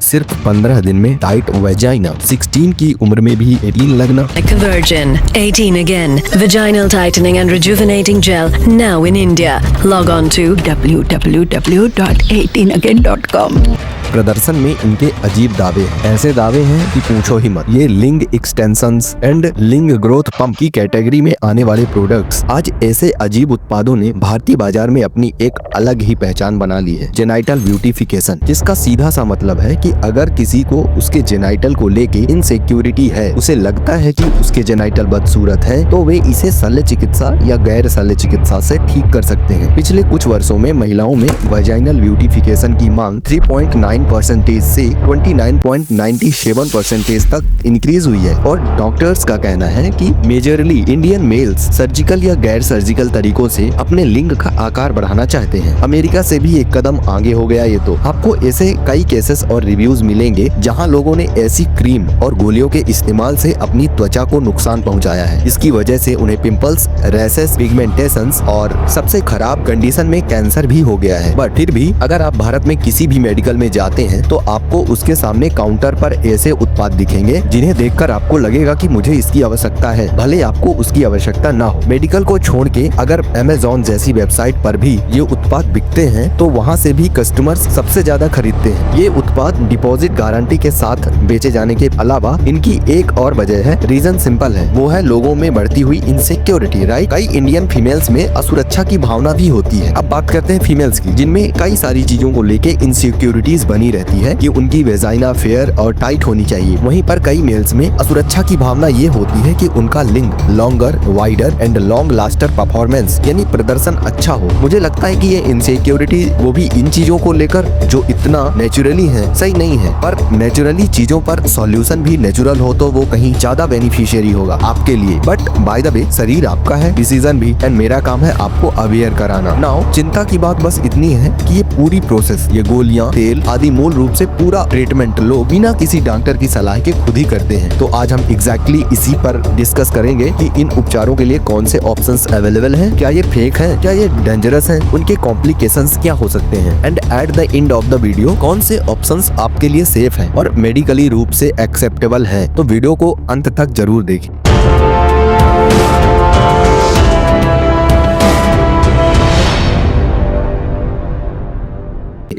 सिर्फ 15 दिन में टाइट वेजाइना, 16 की उम्र में भी 18 लगना। Like a virgin, 18 again. Vaginal tightening and rejuvenating gel now in India. Log on to www.18again.com. प्रदर्शन में इनके अजीब दावे, ऐसे दावे हैं कि पूछो ही मत। ये लिंग एक्सटेंशंस एंड लिंग ग्रोथ पंप की कैटेगरी में आने वाले प्रोडक्ट्स आज ऐसे अजीब उत्पादों ने भारतीय बाजार में अपनी एक अलग ही पहचान बना ली है। जेनाइटल ब्यूटिफिकेशन, जिसका सीधा सा मतलब है कि अगर किसी को उसके जेनाइटल को लेके इनसिक्योरिटी है, उसे लगता है कि उसके जेनाइटल बदसूरत है, तो वे इसे शल्य चिकित्सा या गैर शल्य चिकित्सा से ठीक कर सकते हैं। पिछले कुछ वर्षों में महिलाओं में वेजाइनल ब्यूटिफिकेशन की मांग 3.9% से 29.97% तक इंक्रीज हुई है और डॉक्टर्स का कहना है कि मेजरली इंडियन मेल्स सर्जिकल या गैर सर्जिकल तरीकों से अपने लिंग का आकार बढ़ाना चाहते हैं। अमेरिका से भी एक कदम आगे हो गया ये तो। आपको ऐसे कई केसेस और रिव्यूज मिलेंगे जहां लोगों ने ऐसी क्रीम और गोलियों के इस्तेमाल से अपनी त्वचा को नुकसान पहुंचाया है। इसकी वजह से उन्हें पिंपल्स, रैशेस, पिगमेंटेशंस और सबसे खराब कंडीशन में कैंसर भी हो गया है। बट फिर भी अगर आप भारत में किसी भी मेडिकल में जाते हैं तो आपको उसके सामने काउंटर पर ऐसे उत्पाद दिखेंगे जिन्हें देखकर आपको लगेगा कि मुझे इसकी आवश्यकता है, भले आपको उसकी आवश्यकता ना हो। मेडिकल को छोड़ के अगर अमेज़न जैसी वेबसाइट पर भी ये उत्पाद बिकते हैं तो वहाँ से भी कस्टमर्स सबसे ज्यादा खरीदते हैं। ये उत्पाद डिपॉजिट गारंटी के साथ बेचे जाने के अलावा इनकी एक और वजह है, रीजन सिंपल है, वो है लोगों में बढ़ती हुई इनसिक्योरिटी। राइट, कई इंडियन फीमेल्स में असुरक्षा की भावना भी होती है। अब बात करते हैं फीमेल्स की, जिनमें कई सारी चीजों को लेके इनसिक्योरिटीज बनी रहती है कि उनकी वेजाइना फेयर और टाइट होनी चाहिए। वहीं पर कई मेल्स में असुरक्षा की भावना ये होती है कि उनका लिंग longer, wider and long Lester performance यानी प्रदर्शन अच्छा हो। मुझे लगता है कि ये इनसिक्योरिटी वो भी इन चीजों को लेकर जो इतना नेचुरली है सही नहीं है, पर नेचुरली चीजों पर सॉल्यूशन भी नेचुरल हो तो वो कहीं ज्यादा बेनिफिशियरी होगा आपके लिए। बट बाय द वे शरीर आपका है, डिसीजन भी, एंड मेरा काम है आपको अवेयर कराना। नाउ चिंता की बात बस इतनी है कि ये पूरी प्रोसेस, ये गोलियां, तेल आदि मूल रूप से पूरा ट्रीटमेंट लोग बिना किसी डॉक्टर की सलाह के खुद ही करते हैं। तो आज हम एग्जैक्टली इसी पर डिस्कस करेंगे कि इन उपचारों के लिए कौन से ऑप्शंस अवेलेबल हैं, क्या ये फेक हैं, क्या ये डेंजरस हैं, उनके कॉम्प्लिकेशंस क्या हो सकते हैं, and at the end of the video कौन से ऑप्शंस आपके लिए सेफ हैं और मेडिकली रूप से एक्सेप्टेबल हैं। तो वीडियो को अंत तक जरूर देखें।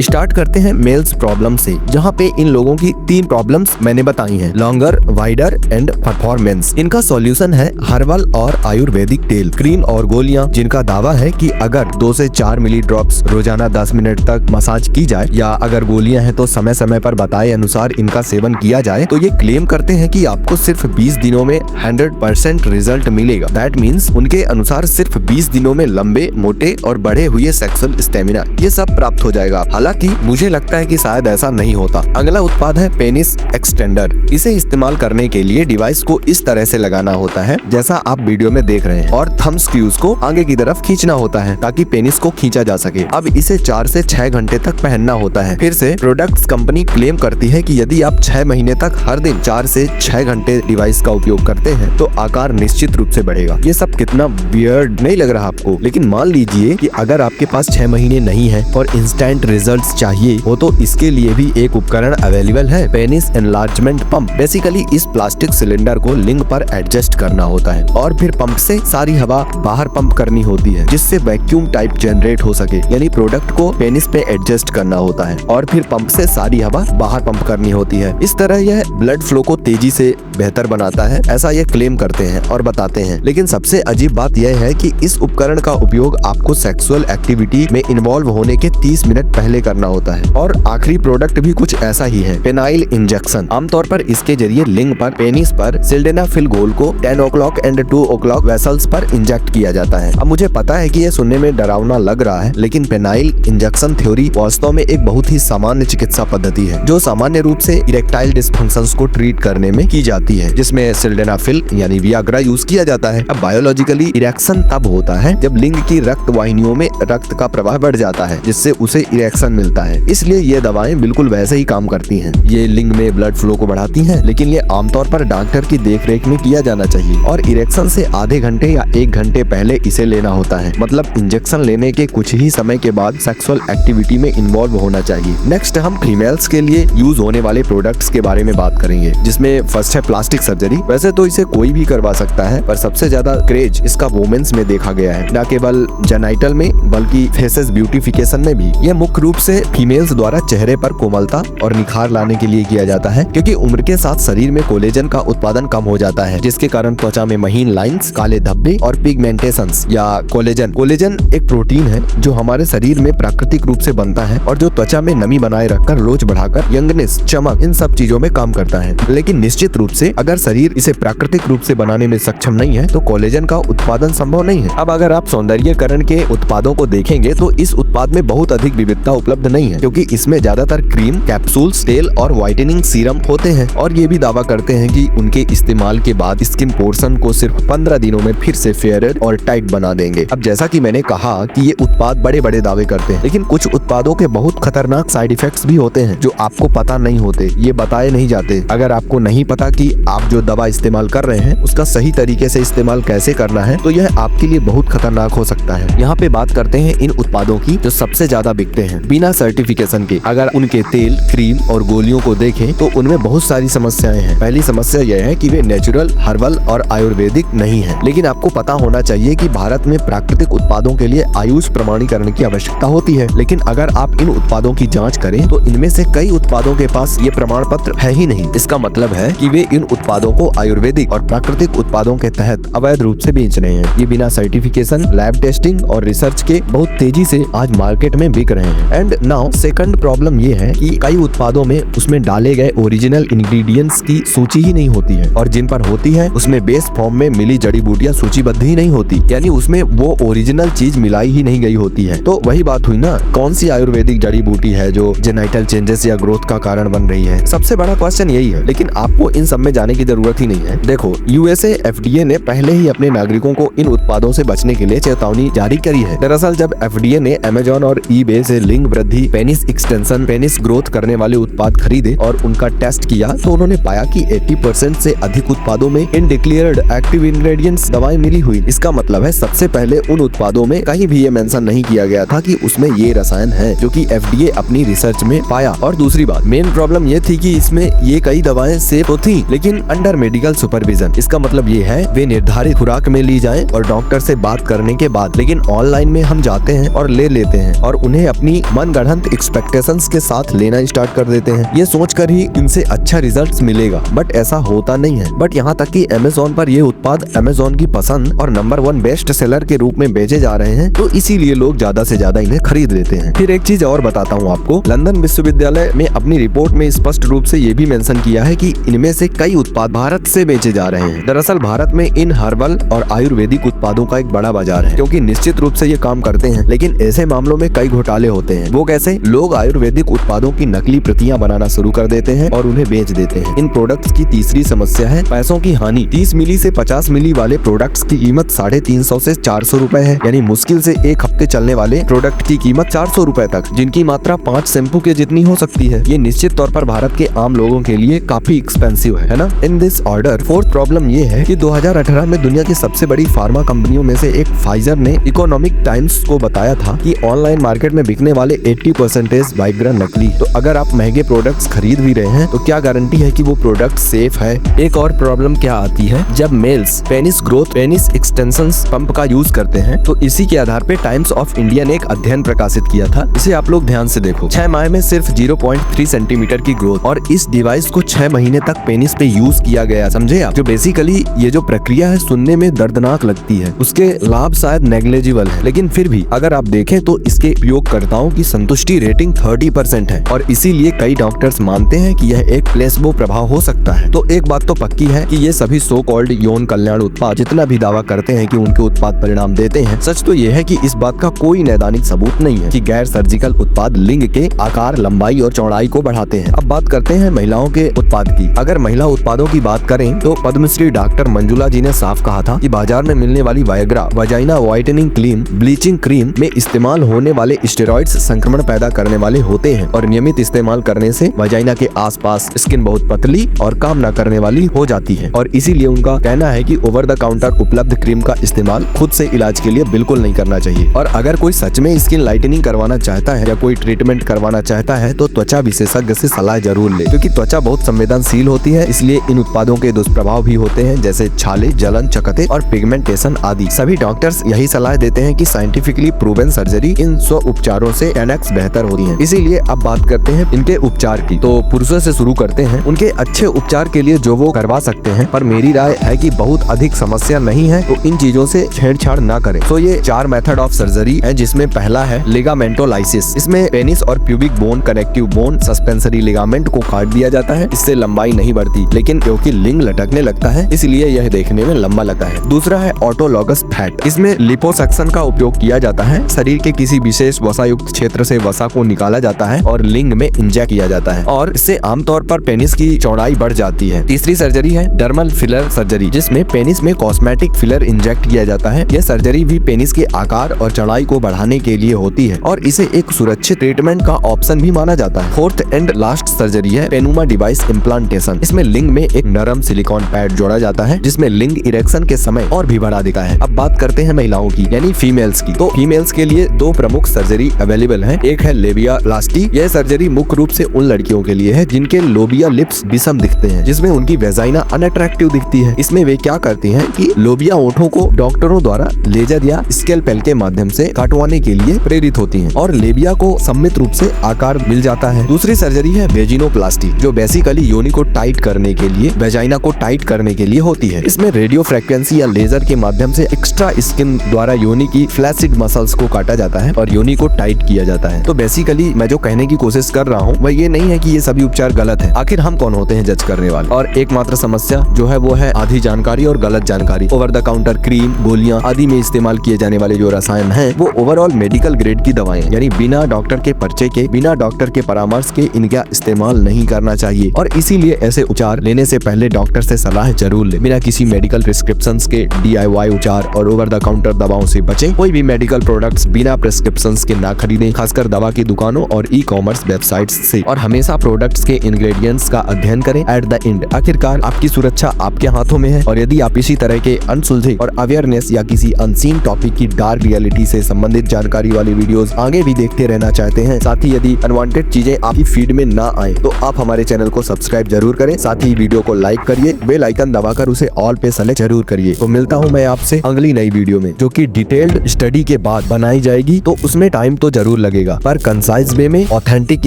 स्टार्ट करते हैं मेल्स प्रॉब्लम से, जहाँ पे इन लोगों की 3 प्रॉब्लम्स मैंने बताई हैं, लॉन्गर, वाइडर एंड परफॉर्मेंस। इनका सॉल्यूशन है हर्बल और आयुर्वेदिक तेल, क्रीम और गोलियां, जिनका दावा है कि अगर 2 से 4 मिली ड्रॉप्स रोजाना 10 मिनट तक मसाज की जाए, या अगर गोलियां हैं तो समय समय पर बताए अनुसार इनका सेवन किया जाए, तो ये क्लेम करते हैं कि आपको सिर्फ 20 दिनों में 100% रिजल्ट मिलेगा। दैट मीन्स उनके अनुसार सिर्फ 20 दिनों में लंबे, मोटे और बढ़े हुए सेक्सुअल स्टेमिना ये सब प्राप्त हो जाएगा। हालांकि मुझे लगता है कि शायद ऐसा नहीं होता। अगला उत्पाद है पेनिस एक्सटेंडर। इसे इस्तेमाल करने के लिए डिवाइस को इस तरह से लगाना होता है जैसा आप वीडियो में देख रहे हैं, और थंब स्क्रूज को आगे की तरफ खींचना होता है ताकि पेनिस को खींचा जा सके। अब इसे 4 से 6 घंटे तक पहनना होता है। फिर से प्रोडक्ट्स कंपनी क्लेम करती है कि यदि आप 6 महीने तक हर दिन 4 से 6 घंटे डिवाइस का उपयोग करते हैं तो आकार निश्चित रूप से बढ़ेगा। ये सब कितना वियर्ड नहीं लग रहा आपको? लेकिन मान लीजिए कि अगर आपके पास 6 महीने नहीं है और इंस्टेंट रिजल्ट्स चाहिए हो तो इसके लिए भी एक उपकरण अवेलेबल है, पेनिस एनलार्जमेंट पंप। बेसिकली इस प्लास्टिक सिलेंडर को लिंग पर एडजस्ट करना होता है और फिर पंप से सारी हवा बाहर पंप करनी होती है जिससे वैक्यूम टाइप जनरेट हो सके। यानी प्रोडक्ट को पेनिस पे एडजस्ट करना होता है और फिर पंप से सारी हवा बाहर पंप करनी होती है। इस तरह यह ब्लड फ्लो को तेजी से बेहतर बनाता है, ऐसा ये क्लेम करते हैं और बताते हैं। लेकिन सबसे अजीब बात यह है कि इस उपकरण का उपयोग आपको सेक्सुअल एक्टिविटी में इन्वॉल्व होने के 30 मिनट पहले करना होता है। और आखिरी प्रोडक्ट भी कुछ ऐसा ही है, पेनाइल इंजेक्शन। आमतौर पर इसके जरिए लिंग पर, पेनिस पर सिल्डेनाफिल घोल को 10 o'clock एंड 2 o'clock वेसल्स पर इंजेक्ट किया जाता है। अब मुझे पता है कि यह सुनने में डरावना लग रहा है, लेकिन पेनाइल इंजेक्शन थ्योरी वास्तव में एक बहुत ही सामान्य चिकित्सा पद्धति है जो सामान्य रूप से इरेक्टाइल डिस्फंक्शंस को ट्रीट करने में की जाती है, जिसमें सिल्डेनाफिल यानी वियाग्रा यूज किया जाता है। अब बायोलॉजिकली इरेक्शन तब होता है जब लिंग की रक्त वाहिनियों में रक्त का प्रवाह बढ़ जाता है, जिससे उसे इरेक्शन सॉल्यूशन मिलता है। इसलिए ये दवाएं बिल्कुल वैसे ही काम करती हैं। ये लिंग में ब्लड फ्लो को बढ़ाती हैं, लेकिन ये आमतौर पर डॉक्टर की देखरेख में किया जाना चाहिए और इरेक्शन से आधे घंटे या 1 घंटे पहले इसे लेना होता है। मतलब इंजेक्शन लेने के कुछ ही समय के बाद सेक्सुअल एक्टिविटी में इन्वॉल्व होना चाहिए। नेक्स्ट हम फीमेल्स के लिए यूज होने वाले प्रोडक्ट्स के बारे में बात करेंगे, जिसमें फर्स्ट है प्लास्टिक सर्जरी। वैसे तो इसे कोई भी करवा सकता है, पर सबसे ज्यादा क्रेज इसका वुमेन्स में देखा गया है, न केवल जेनाइटल में बल्कि फेसेस ब्यूटिफिकेशन में भी। यह मुख्य रूप से फीमेल्स द्वारा चेहरे पर कोमलता और निखार लाने के लिए किया जाता है, क्योंकि उम्र के साथ शरीर में कोलेजन का उत्पादन कम हो जाता है, जिसके कारण त्वचा में महीन लाइंस, काले धब्बे और पिगमेंटेशंस या कोलेजन एक प्रोटीन है जो हमारे शरीर में प्राकृतिक रूप से बनता है और जो त्वचा में नमी बनाए रखकर लोच बढ़ाकर यंगनेस, चमक, इन सब चीजों में काम करता है। लेकिन निश्चित रूप से अगर शरीर इसे प्राकृतिक रूप से बनाने में सक्षम नहीं है तो कोलेजन का उत्पादन संभव नहीं है। अब अगर आप सौंदर्यीकरण के उत्पादों को देखेंगे तो इस उत्पाद में बहुत अधिक विविधता उपलब्ध नहीं है, क्योंकि इसमें ज्यादातर क्रीम, कैप्सूल्स, तेल और व्हाइटनिंग सीरम होते हैं और ये भी दावा करते हैं कि उनके इस्तेमाल के बाद स्किन पोर्शन को सिर्फ 15 दिनों में फिर से फेयर और टाइट बना देंगे। अब जैसा कि मैंने कहा कि ये उत्पाद बड़े बड़े दावे करते हैं, लेकिन कुछ उत्पादों के बहुत खतरनाक साइड इफेक्ट्स भी होते हैं जो आपको पता नहीं होते, ये बताए नहीं जाते। अगर आपको नहीं पता कि आप जो दवा इस्तेमाल कर रहे हैं उसका सही तरीके से इस्तेमाल कैसे करना है, तो यह आपके लिए बहुत खतरनाक हो सकता है। यहाँ पे बात करते हैं इन उत्पादों की जो सबसे ज्यादा बिकते हैं बिना सर्टिफिकेशन के। अगर उनके तेल, क्रीम और गोलियों को देखें तो उनमें बहुत सारी समस्याएं हैं। पहली समस्या यह है कि वे नेचुरल, हर्बल और आयुर्वेदिक नहीं है। लेकिन आपको पता होना चाहिए कि भारत में प्राकृतिक उत्पादों के लिए आयुष प्रमाणीकरण की आवश्यकता होती है। लेकिन अगर आप इन उत्पादों की जांच करें तो इनमें से कई उत्पादों के पास ये प्रमाण पत्र है ही नहीं। इसका मतलब है कि वे इन उत्पादों को आयुर्वेदिक और प्राकृतिक उत्पादों के तहत अवैध रूप से बेच रहे हैं। ये बिना सर्टिफिकेशन, लैब टेस्टिंग और रिसर्च के बहुत तेजी से आज मार्केट में बिक रहे हैं। एंड नाउ सेकंड प्रॉब्लम ये है कि कई उत्पादों में उसमें डाले गए ओरिजिनल इंग्रेडिएंट्स की सूची ही नहीं होती है, और जिन पर होती है उसमें बेस फॉर्म में मिली जड़ी बूटियां सूचीबद्ध ही नहीं होती, यानी उसमें वो ओरिजिनल चीज मिलाई ही नहीं गई होती है। तो वही बात हुई ना, कौन सी आयुर्वेदिक जड़ी बूटी है जो जेनाइटल चेंजेस या ग्रोथ का कारण बन रही है? सबसे बड़ा क्वेश्चन यही है। लेकिन आपको इन सब में जाने की जरूरत ही नहीं है। देखो, यूएसए FDA ने पहले ही अपने नागरिकों को इन उत्पादों से बचने के लिए चेतावनी जारी करी है। दरअसल जब FDA ने अमेजॉन और eBay से लिंग वृद्धि, पेनिस एक्सटेंशन, पेनिस ग्रोथ करने वाले उत्पाद खरीदे और उनका टेस्ट किया तो उन्होंने पाया कि 80% से अधिक उत्पादों में इनडिक्लेयर्ड एक्टिव इंग्रेडिएंट्स दवाएं मिली हुई। इसका मतलब है सबसे पहले उन उत्पादों में कहीं भी ये मेंशन नहीं किया गया था कि उसमें ये रसायन है, जो कि FDA अपनी रिसर्च में पाया। और दूसरी बात, मेन प्रॉब्लम ये थी कि इसमें ये कई दवाएं सेफ तो थी, लेकिन अंडर मेडिकल सुपरविजन। इसका मतलब ये है वे निर्धारित खुराक में ली जाएं और डॉक्टर से बात करने के बाद। लेकिन ऑनलाइन में हम जाते हैं और ले लेते हैं और उन्हें अपनी मनगढ़ंत एक्सपेक्टेशंस के साथ लेना स्टार्ट कर देते हैं, ये सोचकर ही इनसे अच्छा रिजल्ट मिलेगा। बट ऐसा होता नहीं है। बट यहाँ तक कि अमेजोन पर ये उत्पाद अमेजोन की पसंद और नंबर 1 बेस्ट सेलर के रूप में बेचे जा रहे हैं, तो इसीलिए लोग ज्यादा से ज्यादा इन्हें खरीद लेते हैं। फिर एक चीज और बताता हूँ आपको, लंदन विश्वविद्यालय में अपनी रिपोर्ट में स्पष्ट रूप से ये भी मेंशन किया है कि इनमें से कई उत्पाद भारत से बेचे जा रहे हैं। दरअसल भारत में इन हर्बल और आयुर्वेदिक उत्पादों का एक बड़ा बाजार है, क्योंकि निश्चित रूप से ये काम करते हैं। लेकिन ऐसे मामलों में कई घोटाले होते हैं। वो कैसे? लोग आयुर्वेदिक उत्पादों की नकली प्रतियां बनाना शुरू कर देते हैं और उन्हें बेच देते हैं। इन प्रोडक्ट्स की तीसरी समस्या है पैसों की हानि। 30 मिली से 50 मिली वाले प्रोडक्ट्स की कीमत 350 से 400 रुपए है, यानी मुश्किल से 1 हफ्ते चलने वाले प्रोडक्ट की कीमत 400 रुपए तक, जिनकी मात्रा 5 शैम्पू के जितनी हो सकती है। ये निश्चित तौर पर भारत के आम लोगों के लिए काफी एक्सपेंसिव है ना। In this order fourth problem ये है कि 2018 में दुनिया की सबसे बड़ी फार्मा कंपनियों में से एक फाइजर ने इकोनॉमिक टाइम्स को बताया था कि ऑनलाइन मार्केट में बिकने वाले 80% वाइग्रा नकली। तो अगर आप महंगे प्रोडक्ट्स खरीद भी रहे हैं तो क्या गारंटी है कि वो प्रोडक्ट सेफ है? एक और प्रॉब्लम क्या आती है, जब males penis growth, penis extension pump का यूज करते हैं, तो इसी के आधार पे टाइम्स ऑफ इंडिया ने एक अध्ययन प्रकाशित किया था। इसे आप लोग ध्यान से देखो। 6 माह में सिर्फ 0.3 सेंटीमीटर की ग्रोथ, और इस डिवाइस को 6 महीने तक पेनिस पे यूज किया गया, समझे आप? जो बेसिकली ये जो प्रक्रिया है सुनने में दर्दनाक लगती है, उसके लाभ शायद नेग्लेजिबल है, लेकिन फिर भी अगर आप देखें तो इसके उपयोगकर्ताओं की संतुष्टि रेटिंग 30% है, और इसीलिए कई डॉक्टर्स मानते हैं कि यह एक प्लेसबो प्रभाव हो सकता है। तो एक बात तो पक्की है कि ये सभी सो कॉल्ड यौन कल्याण उत्पाद जितना भी दावा करते हैं कि उनके उत्पाद परिणाम देते हैं, सच तो यह है कि इस बात का कोई नैदानिक सबूत नहीं है कि गैर सर्जिकल उत्पाद लिंग के आकार, लंबाई और चौड़ाई को बढ़ाते हैं। अब बात करते हैं महिलाओं के उत्पाद की। अगर महिला उत्पादों की बात करें तो पद्मश्री डॉक्टर मंजुला जी ने साफ कहा था कि बाजार में मिलने वाली Viagra, vagina whitening cream, bleaching cream में इस्तेमाल होने वाले स्टेरॉइड्स संक्रमण पैदा करने वाले होते हैं और नियमित इस्तेमाल करने से वजाइना के आसपास स्किन बहुत पतली और काम न करने वाली हो जाती है और इसीलिए उनका कहना है कि ओवर द काउंटर उपलब्ध क्रीम का इस्तेमाल खुद से इलाज के लिए बिल्कुल नहीं करना चाहिए। और अगर कोई सच में स्किन लाइटनिंग करवाना चाहता है या कोई ट्रीटमेंट करवाना चाहता है तो त्वचा विशेषज्ञ से सलाह जरूर ले, क्योंकि त्वचा बहुत संवेदनशील होती है। इसलिए इन उत्पादों के दुष्प्रभाव भी होते हैं, जैसे छाले, जलन, चकत्ते और पिगमेंटेशन आदि। सभी डॉक्टर्स यही सलाह देते हैं कि साइंटिफिकली प्रूवन सर्जरी इन 100 उपचारों से 10x बेहतर होती है। इसीलिए अब बात करते हैं इनके उपचार की। तो पुरुषों से शुरू करते हैं उनके अच्छे उपचार के लिए जो वो करवा सकते हैं, पर मेरी राय है कि बहुत अधिक समस्या नहीं है तो इन चीजों से छेड़छाड़ ना करें। तो ये 4 मेथड ऑफ सर्जरी है, जिसमें पहला है लिगामेंटोलाइसिस। इसमें पेनिस और pubic bone, connective bone, suspensory ligament को काट दिया जाता है। इससे लंबाई नहीं बढ़ती, लेकिन क्योंकि लिंग लटकने लगता है इसलिए यह देखने में लंबा लगता है। दूसरा है ऑटोलॉगस फैट। इसमें लिपोसक्शन का उपयोग किया जाता है। शरीर के किसी विशेष वसायुक्त क्षेत्र से वसा को निकाला जाता है और लिंग में इंजेक्ट किया जाता है और इससे आमतौर पर पेनिस की चौड़ाई बढ़ जाती है। तीसरी सर्जरी है डर्मल फिलर सर्जरी, जिसमें पेनिस में कॉस्मेटिक फिलर इंजेक्ट किया जाता है। यह सर्जरी भी पेनिस के आकार और चौड़ाई को बढ़ाने के लिए होती है और इसे एक सुरक्षित ट्रीटमेंट का ऑप्शन भी माना जाता है। फोर्थ एंड लास्ट सर्जरी है पेनुमा डिवाइस इम्प्लांटेशन। इसमें लिंग में एक नरम सिलिकॉन पैड जोड़ा जाता है जिसमें लिंग इरेक्शन के समय और भी बढ़ा देता है। अब बात करते हैं महिलाओं की, यानी फीमेल्स की। तो फीमेल्स के लिए 2 प्रमुख सर्जरी अवेलेबल है। एक है लेबियाप्लास्टी। यह सर्जरी मुख्य रूप से उन लड़कियों के लिए है जिनके लोबिया लिप्स विषम दिखते हैं, जिसमें उनकी वेजाइना अनअट्रैक्टिव दिखती है। इसमें वे क्या करती हैं कि लोबिया ओठों को डॉक्टरों द्वारा लेजर या स्केलपेल के माध्यम से काटवाने के लिए प्रेरित होती हैं और लेबिया को सम्मित रूप से आकार मिल जाता है। दूसरी सर्जरी है वेजिनोप्लास्टी, जो बेसिकली योनि को टाइट करने के लिए, वेजाइना को टाइट करने के लिए होती है। इसमें रेडियो फ्रिक्वेंसी या लेजर के माध्यम से एक्स्ट्रा स्किन द्वारा योनि की फ्लैसिड मसल्स को काटा जाता है और योनि को टाइट किया जाता है। तो बेसिकली मैं जो कहने की कोशिश कर रहा हूँ वह ये नहीं है कि ये सभी उपचार गलत है। आखिर हम कौन होते हैं जज करने वाले? और एकमात्र समस्या जो है वो है आधी जानकारी और गलत जानकारी। ओवर द काउंटर क्रीम, गोलियां आदि में इस्तेमाल किए जाने वाले जो रसायन हैं वो ओवरऑल मेडिकल ग्रेड की दवाएं, यानी बिना डॉक्टर के पर्चे के, बिना डॉक्टर के परामर्श के इनका इस्तेमाल नहीं करना चाहिए और इसीलिए ऐसे उपचार लेने से पहले डॉक्टर से सलाह जरूर ले। बिना किसी मेडिकल प्रिस्क्रिप्शंस के DIY उपचार और ओवर द काउंटर दवाओं से बचें। कोई भी मेडिकल प्रोडक्ट्स बिना प्रिस्क्रिप्शंस के ना खरीदें, खासकर दवा की दुकानों और ई-कॉमर्स वेबसाइट्स से। और हमेशा प्रोडक्ट्स के इंग्रेडिएंट्स का अध्ययन करें। एट द एंड आखिरकार आपकी सुरक्षा आपके हाथों में है और यदि आप इसी तरह के अनसुलझे और अवेयरनेस या किसी अनसीन टॉपिक की डार्क रियलिटी से संबंधित जानकारी वाली वीडियोस आगे भी देखते रहना चाहते हैं, साथ ही यदि अनवांटेड चीजें आपकी फीड में ना आए तो आप हमारे चैनल को सब्सक्राइब जरूर करें। साथ ही वीडियो को लाइक करिए, बेल आइकन दबाकर उसे ऑल पे सेलेक्ट जरूर करिए। तो मिलता हूँ मैं आपसे अगली नई वीडियो में, जो कि डिटेल्ड स्टडी के बाद बनाई जाएगी। तो उसमें टाइम तो जरूर लगेगा, पर कंसाइज वे में ऑथेंटिक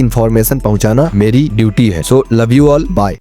इन्फॉर्मेशन पहुंचाना मेरी ड्यूटी है। So love you all, bye.